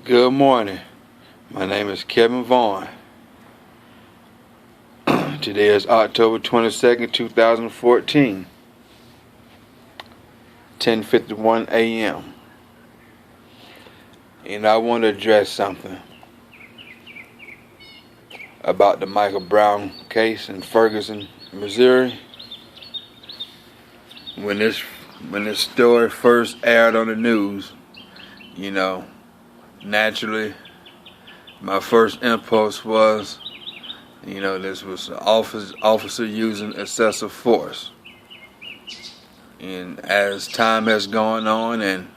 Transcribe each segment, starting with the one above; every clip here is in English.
Good morning. My name is Kevin Vaughn. Today is October 22nd, 2014, 10:51 a.m. And I want to address something about the Michael Brown case in Ferguson, Missouri. When this story first aired on the news, naturally my first impulse was, this was an officer using excessive force. And as time has gone on and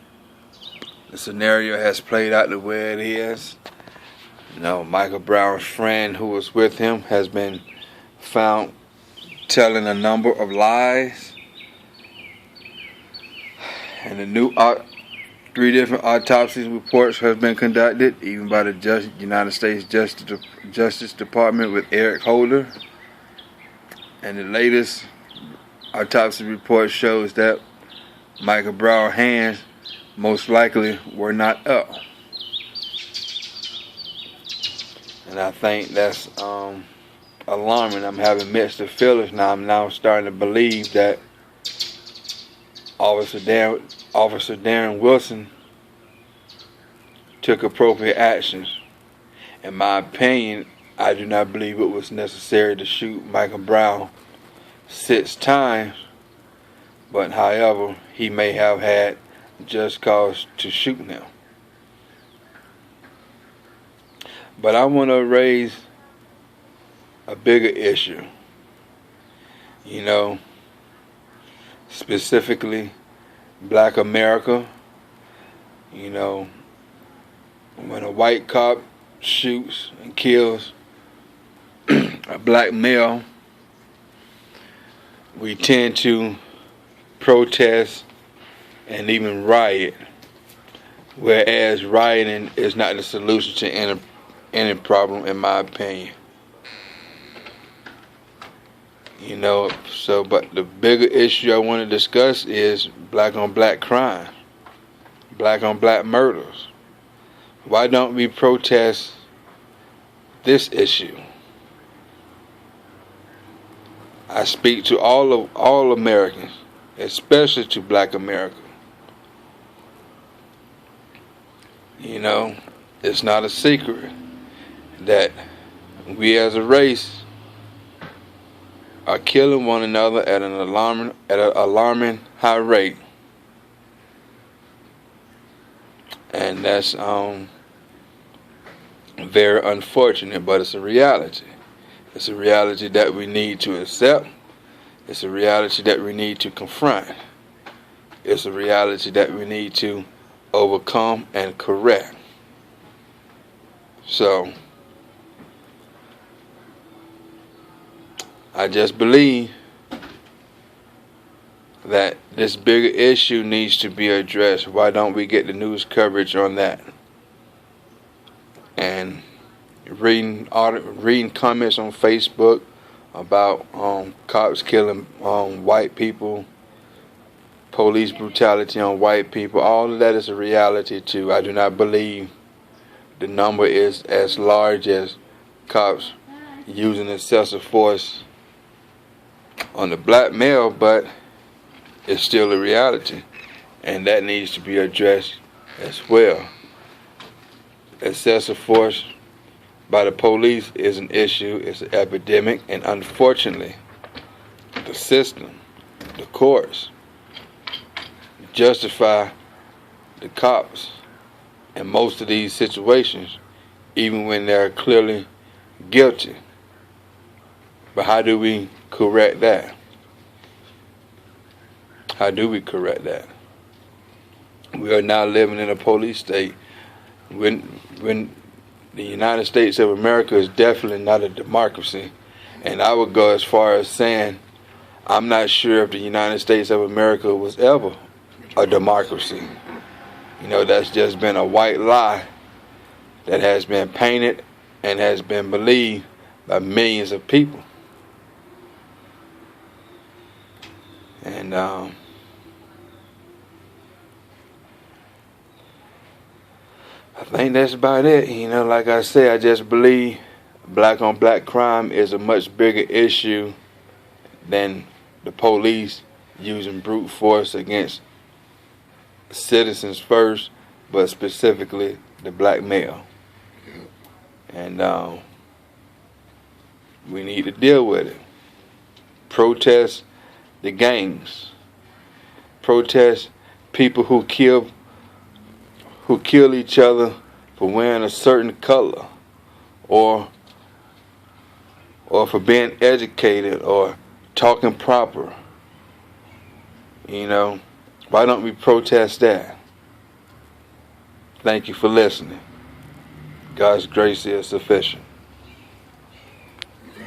the scenario has played out the way it is, Michael Brown's friend who was with him has been found telling a number of lies. And the new 3 different autopsy reports have been conducted, even by the United States Justice Department with Eric Holder. And the latest autopsy report shows that Michael Brown's hands most likely were not up. And I think that's alarming. I'm having mixed feelings now. I'm now starting to believe that Officer Darren Wilson took appropriate actions. In my opinion, I do not believe it was necessary to shoot Michael Brown 6 times, but however, he may have had just cause to shoot him. But I want to raise a bigger issue, specifically Black America. When a white cop shoots and kills a black male, we tend to protest and even riot, whereas rioting is not the solution to any problem, in my opinion. But the bigger issue I want to discuss is black on black crime, black on black murders. Why don't we protest this issue? I speak to all Americans, especially to Black America. It's not a secret that we as a race are killing one another at an alarming high rate. And that's very unfortunate, but it's a reality. It's a reality that we need to accept. It's a reality that we need to confront. It's a reality that we need to overcome and correct. So, I just believe that this bigger issue needs to be addressed. Why don't we get the news coverage on that? And reading comments on Facebook about cops killing white people, police brutality on white people, all of that is a reality too. I do not believe the number is as large as cops using excessive force on the black male, but it's still a reality, and that needs to be addressed as well. Excessive force by the police is an issue, it's an epidemic, and unfortunately, the system, the courts, justify the cops in most of these situations, even when they're clearly guilty. But how do we correct that? How do we correct that? We are now living in a police state when the United States of America is definitely not a democracy. And I would go as far as saying I'm not sure if the United States of America was ever a democracy. That's just been a white lie that has been painted and has been believed by millions of people. And I think that's about it. Like I said, I just believe black on black crime is a much bigger issue than the police using brute force against citizens first, but specifically the black male. And we need to deal with it. Protest the gangs. Protest people who kill each other for wearing a certain color, or for being educated or talking proper. Why don't we protest that? Thank you for listening. God's grace is sufficient.